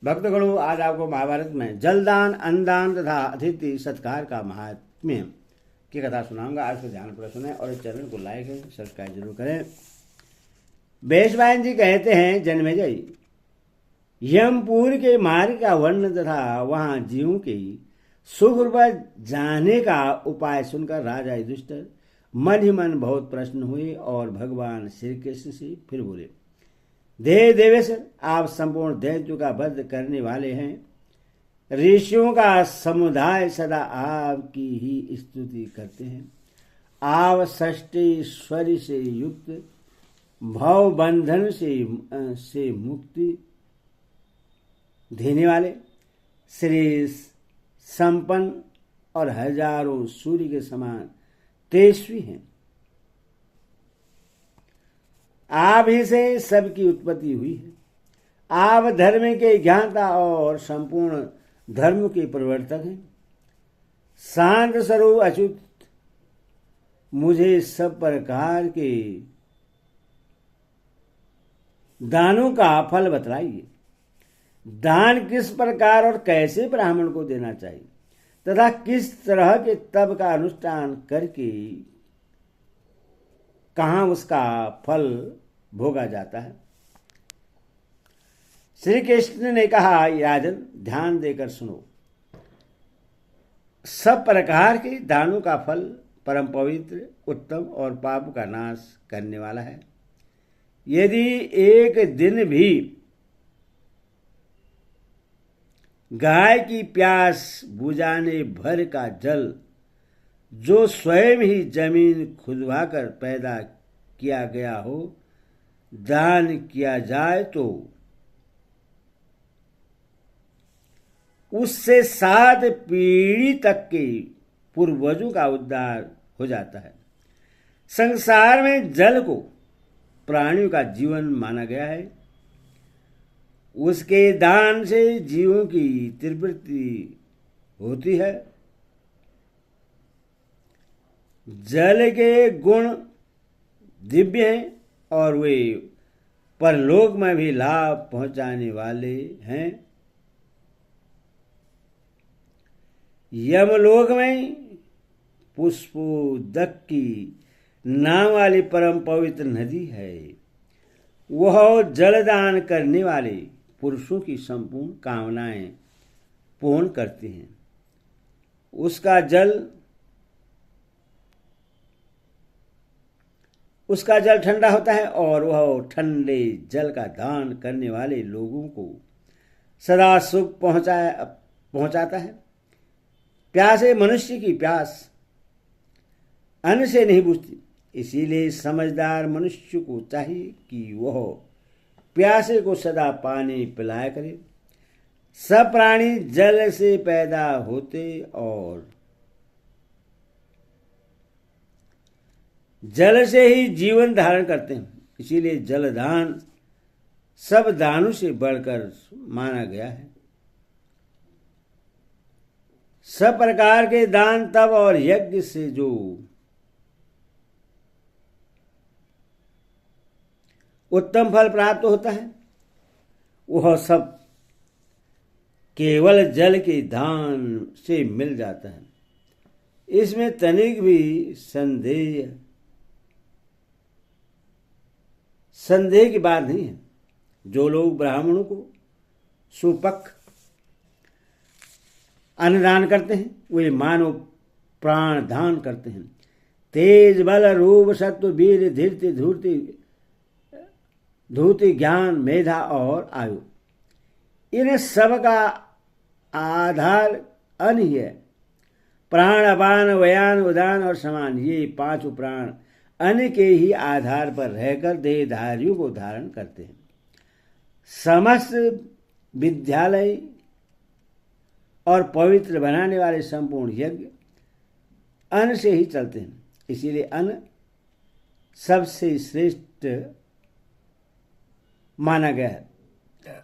भक्तगणों, आज आपको महाभारत में जलदान, अन्नदान तथा अतिथि सत्कार का महात्म्य की कथा सुनाऊंगा। आज को ध्यानपूर्वक सुने और इस चैनल को लाइक सब्सक्राइब जरूर करें। बेशवायन जी कहते हैं, जन्मेजय, यमपुर के मार्ग का वर्णन तथा वहां जीवों के सुखपूर्वक जाने का उपाय सुनकर राजा युधिष्ठिर मन ही मन बहुत प्रसन्न हुए और भगवान श्री कृष्ण से फिर बोले, देवेश्वर, आप संपूर्ण दैत्यों का वध करने वाले हैं। ऋषियों का समुदाय सदा आपकी ही स्तुति करते हैं। आप षष्ठीश्वरी से युक्त, भव बंधन से मुक्ति देने वाले, श्री संपन्न और हजारों सूर्य के समान तेजस्वी हैं। आप ही से सबकी उत्पत्ति हुई है। आप धर्म के ज्ञाता और संपूर्ण धर्म के प्रवर्तक हैं। शांत स्वरूप अच्युत, मुझे सब प्रकार के दानों का फल बतलाइए। दान किस प्रकार और कैसे ब्राह्मण को देना चाहिए तथा किस तरह के तप का अनुष्ठान करके कहां उसका फल भोगा जाता है। श्री कृष्ण ने कहा, राजन, ध्यान देकर सुनो। सब प्रकार के दानों का फल परम पवित्र, उत्तम और पाप का नाश करने वाला है। यदि एक दिन भी गाय की प्यास बुझाने भर का जल, जो स्वयं ही जमीन खुदवाकर पैदा किया गया हो, दान किया जाए तो उससे 7 पीढ़ी तक के पूर्वजों का उद्धार हो जाता है। संसार में जल को प्राणियों का जीवन माना गया है। उसके दान से जीवों की तृप्ति होती है। जल के गुण दिव्य हैं और वे परलोक में भी लाभ पहुंचाने वाले हैं। यमलोक में पुष्पोदक की नाम वाली परम पवित्र नदी है। वह जलदान करने वाले पुरुषों की संपूर्ण कामनाएं पूर्ण करती हैं। उसका जल ठंडा होता है और वह ठंडे जल का दान करने वाले लोगों को सदा सुख पहुंचाता है। प्यासे मनुष्य की प्यास अन्न से नहीं बुझती, इसीलिए समझदार मनुष्य को चाहिए कि वह प्यासे को सदा पानी पिलाया करे। सब प्राणी जल से पैदा होते और जल से ही जीवन धारण करते हैं, इसीलिए जलदान सब दानों से बढ़कर माना गया है। सब प्रकार के दान, तप और यज्ञ से जो उत्तम फल प्राप्त होता है, वह सब केवल जल के दान से मिल जाता है। इसमें तनिक भी संदेह की बात नहीं है। जो लोग ब्राह्मणों को सुपक अन्नदान करते हैं, वे मानव प्राण दान करते हैं। तेज, बल, रूप, सत्व, वीर, धीरति, धूति, ज्ञान, मेधा और आयु, इन सब का आधार अन्न ही है। प्राण, अपान, व्यान, उदान और समान, ये 5 प्राण अन्न के ही आधार पर रहकर देहधारियों को धारण करते हैं। समस्त विद्यालय और पवित्र बनाने वाले संपूर्ण यज्ञ अन्न से ही चलते हैं। इसीलिए अन्न सबसे श्रेष्ठ माना गया है।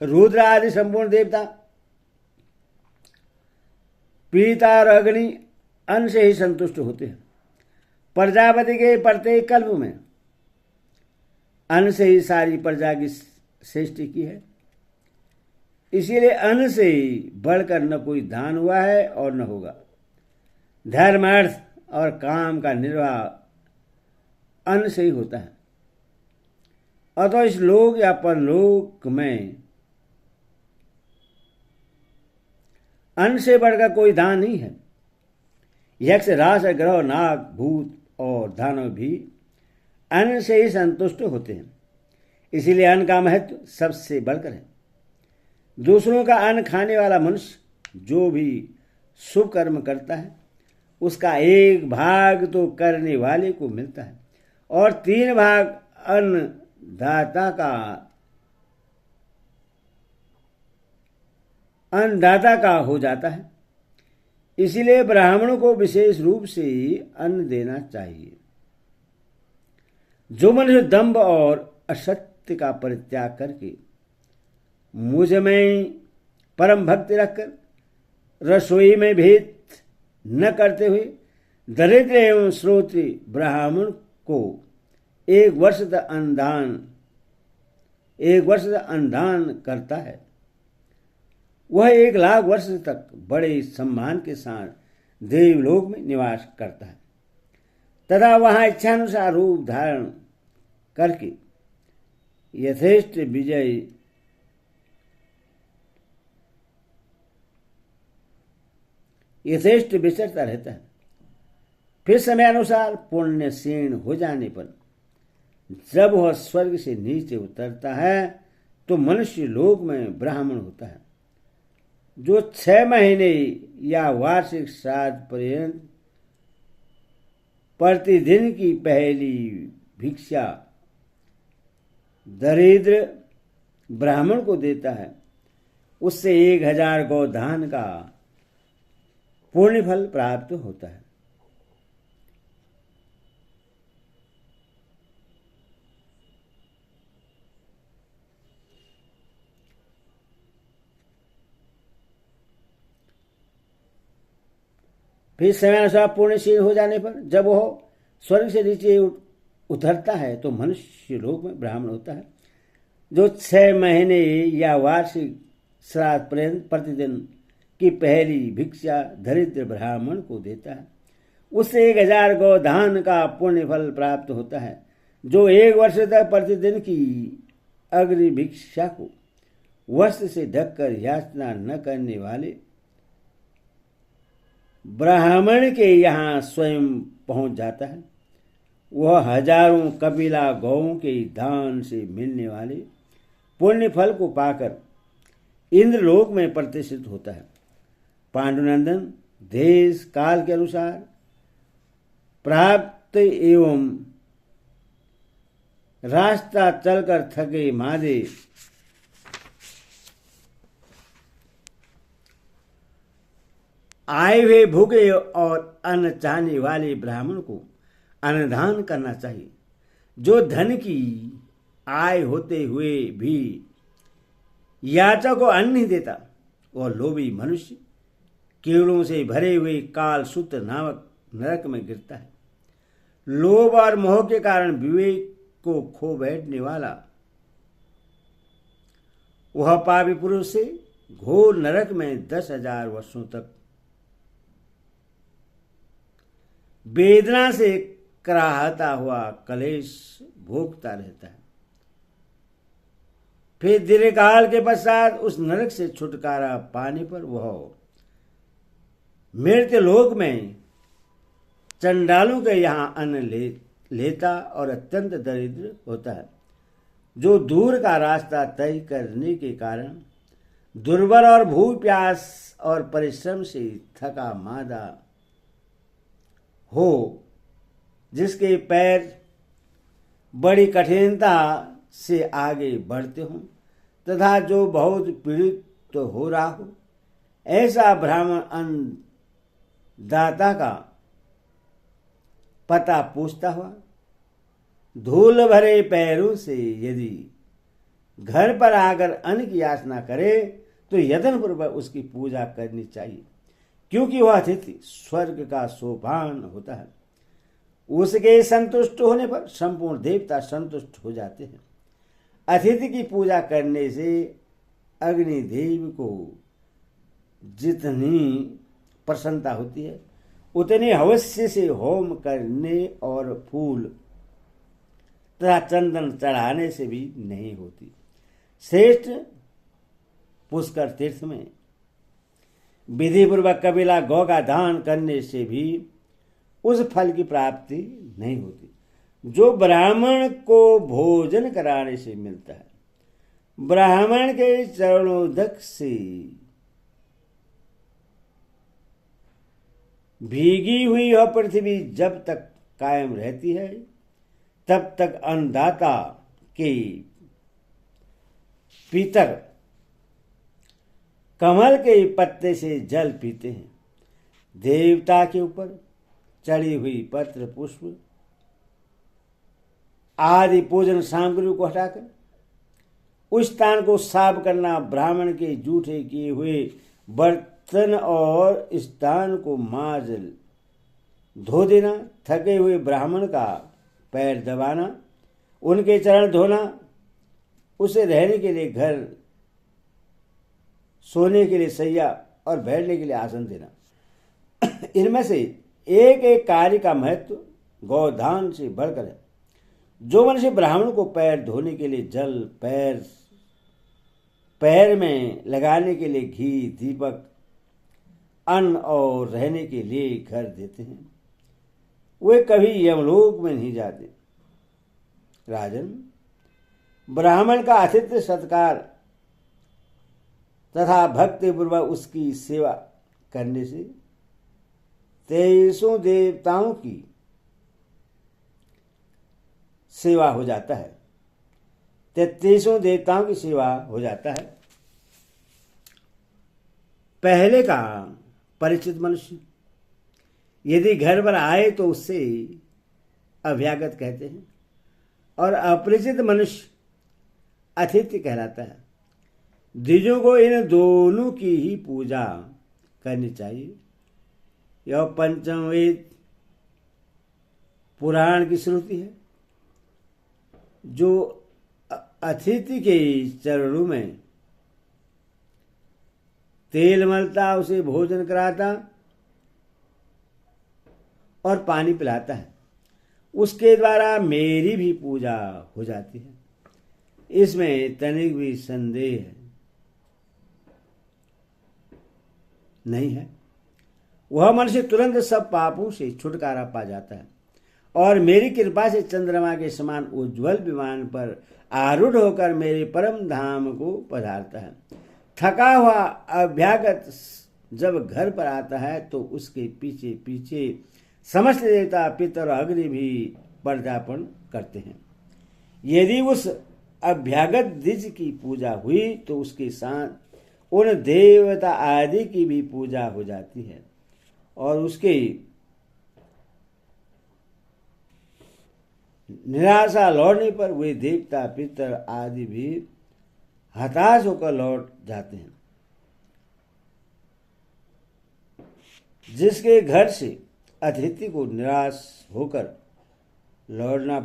रुद्र आदि संपूर्ण देवता, पीता और अग्नि अन्न से ही संतुष्ट होते हैं। प्रजापति के प्रत्येक कल्प में अन्न से ही सारी प्रजा की सृष्टि की है। इसीलिए अन्न से बढ़कर न कोई दान हुआ है और न होगा। धर्म, अर्थ और काम का निर्वाह अन्न से ही होता है। अतः इस लोक या परलोक में अन्न से बढ़कर कोई दान नहीं है। यक्ष, राक्षस, ग्रह, नाग, भूत और दानव भी अन्न से ही संतुष्ट होते हैं। इसीलिए अन्न का महत्व सबसे बढ़कर है। दूसरों का अन्न खाने वाला मनुष्य जो भी शुभ कर्म करता है उसका एक भाग तो करने वाले को मिलता है और 3 भाग अन्नदाता का हो जाता है। इसीलिए ब्राह्मणों को विशेष रूप से अन्न देना चाहिए। जो मनुष्य दंभ और असत्य का परित्याग करके मुझ में परम भक्ति रखकर रसोई में भेद न करते हुए दरिद्र एवं श्रोत्री ब्राह्मण को 1 वर्ष तक अन्नदान करता है, वह 1 लाख वर्ष तक बड़े सम्मान के साथ देवलोक में निवास करता है तथा वहां इच्छानुसार रूप धारण करके यथेष्ट विचरता रहता है। फिर समय अनुसार पुण्य क्षीण हो जाने पर जब वह स्वर्ग से नीचे उतरता है तो मनुष्य लोक में ब्राह्मण होता है। जो 6 महीने या वार्षिक श्राद्ध पर्यंत प्रतिदिन की पहली भिक्षा दरिद्र ब्राह्मण को देता है, उससे 1000 गौदान का पुण्य फल प्राप्त होता है। फिर समयानुसार पुण्यशील हो जाने पर जब वह स्वर्ग से नीचे उतरता है तो मनुष्य लोक में ब्राह्मण होता है। जो 6 महीने या वार्षिक श्राद्ध पर्यंत प्रतिदिन की पहली भिक्षा दरिद्र ब्राह्मण को देता है, उससे 1000 गौदान का पुण्य फल प्राप्त होता है। जो 1 वर्ष तक प्रतिदिन की अग्नि भिक्षा को वस्त्र से ढककर याचना न करने वाले ब्राह्मण के यहाँ स्वयं पहुंच जाता है, वह हजारों कपिला गौओं के दान से मिलने वाले पुण्य फल को पाकर इंद्रलोक में प्रतिष्ठित होता है। पांडुनंदन, देश काल के अनुसार प्राप्त एवं रास्ता चलकर थके मादे आए हुए भूखे और अन्न चाहने वाले ब्राह्मण को अन्नदान करना चाहिए। जो धन की आय होते हुए भी याचक को अन्न नहीं देता वह लोभी मनुष्य कीड़ों से भरे हुए काल सूत्र नामक नरक में गिरता है। लोभ और मोह के कारण विवेक को खो बैठने वाला वह पापी पुरुष से घोर नरक में 10,000 वर्षों तक वेदना से कराहता हुआ कलेश भोगता रहता है। फिर दीर्घकाल के पश्चात उस नरक से छुटकारा पाने पर वह मृत्यु लोक में चंडालों के यहां अन्न लेता और अत्यंत दरिद्र होता है। जो दूर का रास्ता तय करने के कारण दुर्बल और भूख प्यास और परिश्रम से थका मादा हो, जिसके पैर बड़ी कठिनता से आगे बढ़ते हों तथा जो बहुत पीड़ित तो हो रहा हो, ऐसा ब्राह्मण अन्नदाता का पता पूछता हुआ धूल भरे पैरों से यदि घर पर आकर अन्न की याचना करे तो यत्नपूर्वक उसकी पूजा करनी चाहिए, क्योंकि वह अतिथि स्वर्ग का सोपान होता है। उसके संतुष्ट होने पर संपूर्ण देवता संतुष्ट हो जाते हैं। अतिथि की पूजा करने से अग्निदेव को जितनी प्रसन्नता होती है उतने अवश्य से होम करने और फूल तथा चंदन चढ़ाने से भी नहीं होती। श्रेष्ठ पुष्कर तीर्थ में विधि पूर्वक कबीला गौ का दान करने से भी उस फल की प्राप्ति नहीं होती जो ब्राह्मण को भोजन कराने से मिलता है। ब्राह्मण के चरणोदक से भीगी हुई यह पृथ्वी जब तक कायम रहती है तब तक अन्नदाता के पितर कमल के पत्ते से जल पीते हैं। देवता के ऊपर चढ़ी हुई पत्र पुष्प आदि पूजन सामग्री को हटाकर उस स्थान को साफ करना, ब्राह्मण के जूठे किए हुए बर्तन और स्थान को माज धो देना, थके हुए ब्राह्मण का पैर दबाना, उनके चरण धोना, उसे रहने के लिए घर, सोने के लिए सैया और बैठने के लिए आसन देना। इनमें से एक एक कार्य का महत्व गौदान से बढ़कर है। जो मनुष्य ब्राह्मण को पैर धोने के लिए जल, पैर में लगाने के लिए घी, दीपक, अन्न और रहने के लिए घर देते हैं, वे कभी यमलोक में नहीं जाते। राजन, ब्राह्मण का आतिथ्य सत्कार तथा भक्ति पूर्वक उसकी सेवा करने से 23 देवताओं की सेवा हो जाता है। 33 देवताओं की सेवा हो जाता है। पहले का परिचित मनुष्य यदि घर पर आए तो उससे अभ्यागत कहते हैं और अपरिचित मनुष्य अतिथि कहलाता है। द्विजों को इन दोनों की ही पूजा करनी चाहिए। यह पंचम वेद पुराण की श्रुति है। जो अतिथि के चरणों में तेल मलता, उसे भोजन कराता और पानी पिलाता है, उसके द्वारा मेरी भी पूजा हो जाती है। इसमें तनिक भी संदेह नहीं है। वह मनुष्य तुरंत सब पापों से छुटकारा पा जाता है और मेरी कृपा से चंद्रमा के समान उज्ज्वल विमान पर आरूढ़ होकर मेरे परम धाम को पधारता है। थका हुआ अभ्यागत जब घर पर आता है तो उसके पीछे पीछे समस्त देवता, पितर और अग्नि भी पदार्पण करते हैं। यदि उस अभ्यागत द्विज की पूजा हुई तो उसके साथ उन देवता आदि की भी पूजा हो जाती है और उसके निराशा लौटने पर वे देवता, पितर आदि भी हताश होकर लौट जाते हैं। जिसके घर से अतिथि को निराश होकर लौटना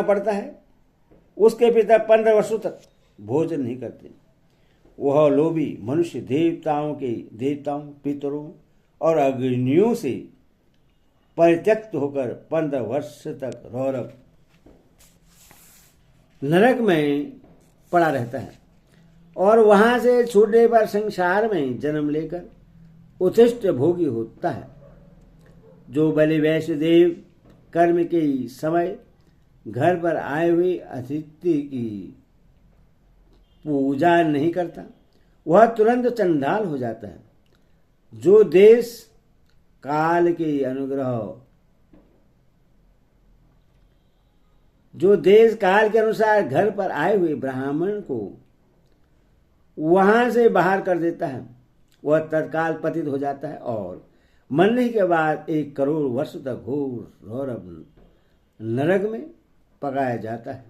पड़ता है, उसके पिता 15 वर्षों तक भोजन नहीं करते। वह लोभी मनुष्य देवताओं, पितरों और अग्नियों से परित्यक्त होकर 15 वर्ष तक रौरव नरक में पड़ा रहता है और वहां से छूटने पर संसार में जन्म लेकर उत्कृष्ट भोगी होता है। जो बलि वैष्णदेव कर्म के समय घर पर आए हुए अतिथि की पूजा नहीं करता, वह तुरंत चंडाल हो जाता है। जो देश काल के अनुसार घर पर आए हुए ब्राह्मण को वहां से बाहर कर देता है, वह तत्काल पतित हो जाता है और मरने के बाद 1 करोड़ वर्ष तक घोर रौरव नरक में पकाया जाता है।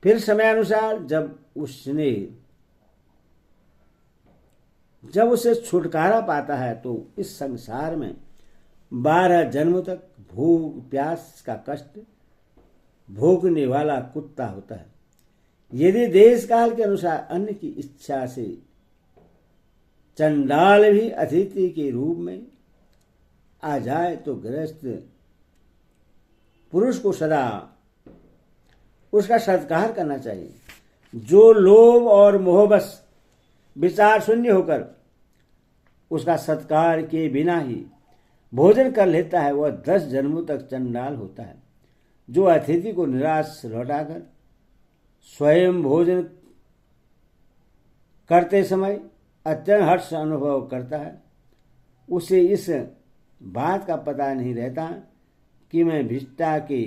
फिर समयानुसार जब उसे छुटकारा पाता है तो इस संसार में 12 जन्मों तक भूख प्यास का कष्ट भोगने वाला कुत्ता होता है। यदि देश काल के अनुसार अन्न की इच्छा से चंडाल भी अतिथि के रूप में आ जाए तो गृहस्थ पुरुष को सदा उसका सत्कार करना चाहिए। जो लोभ और मोहबस विचार शून्य होकर उसका सत्कार के बिना ही भोजन कर लेता है वह 10 जन्मों तक चंडाल होता है। जो अतिथि को निराश लौटाकर स्वयं भोजन करते समय अत्यंत हर्ष अनुभव करता है उसे इस बात का पता नहीं रहता कि मैं भिष्टा के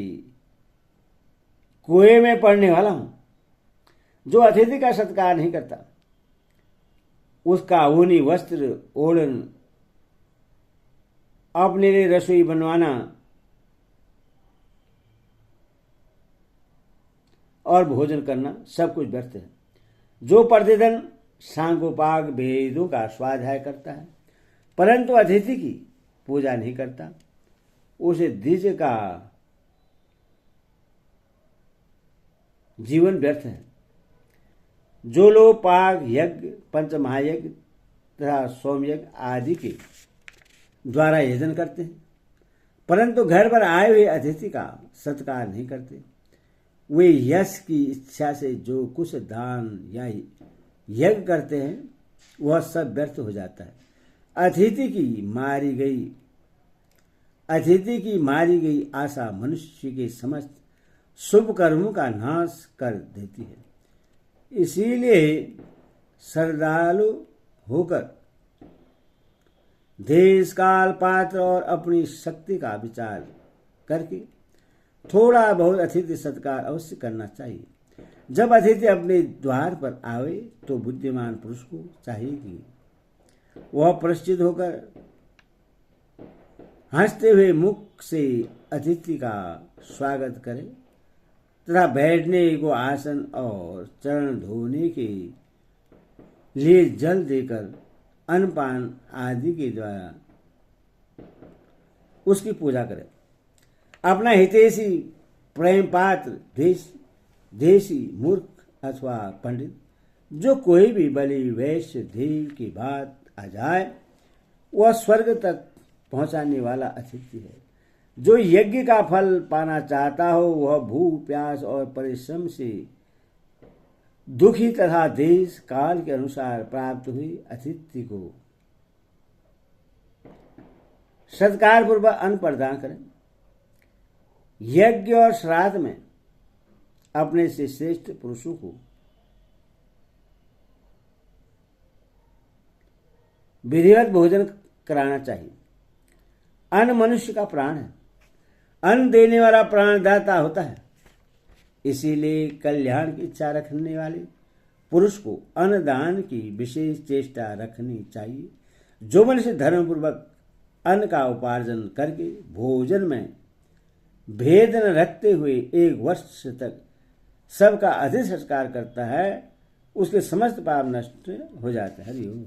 कुएं में पड़ने वाला हूं। जो अतिथि का सत्कार नहीं करता उसका ऊनी वस्त्र ओढ़न अपने लिए रसोई बनवाना और भोजन करना सब कुछ व्यर्थ है। जो प्रतिदिन सांगोपांग भेदों का स्वाध्याय करता है परंतु अतिथि की पूजा नहीं करता उसे द्विज का जीवन व्यर्थ है। जो लोग पाक यज्ञ पंचमहायज्ञ तथा सोमयज्ञ आदि के द्वारा यजन करते हैं परंतु घर पर आए हुए अतिथि का सत्कार नहीं करते वे यश की इच्छा से जो कुछ दान या यज्ञ करते हैं वह सब व्यर्थ हो जाता है। अतिथि की मारी गई आशा मनुष्य के समस्त शुभ कर्मों का नाश कर देती है। इसीलिए श्रद्धालु होकर देश काल पात्र और अपनी शक्ति का विचार करके थोड़ा बहुत अतिथि सत्कार अवश्य करना चाहिए। जब अतिथि अपने द्वार पर आवे तो बुद्धिमान पुरुष को चाहिए कि वह प्रश्चित होकर हंसते हुए मुख से अतिथि का स्वागत करे तथा बैठने को आसन और चरण धोने के लिए जल देकर अन्नपान आदि के द्वारा उसकी पूजा करे। अपना हितैषी प्रेम पात्र देशी मूर्ख अथवा पंडित जो कोई भी बलि वैश्य धीर की बात आ जाए वह स्वर्ग तक पहुंचाने वाला अतिथि है। जो यज्ञ का फल पाना चाहता हो वह भूख प्यास और परिश्रम से दुखी तथा देश काल के अनुसार प्राप्त हुई अतिथि को सत्कार पूर्वक अन्न प्रदान करें। यज्ञ और श्राद्ध में अपने से श्रेष्ठ पुरुषों को विधिवत भोजन कराना चाहिए। अन्न मनुष्य का प्राण है। अन्न देने वाला प्राणदाता होता है। इसीलिए कल्याण की इच्छा रखने वाले पुरुष को अन्नदान की विशेष चेष्टा रखनी चाहिए। जो मनुष्य धर्मपूर्वक अन्न का उपार्जन करके भोजन में भेद न रखते हुए 1 वर्ष तक सबका अतिथि सत्कार करता है उसके समस्त पाप नष्ट हो जाते हैं। हरि ओम।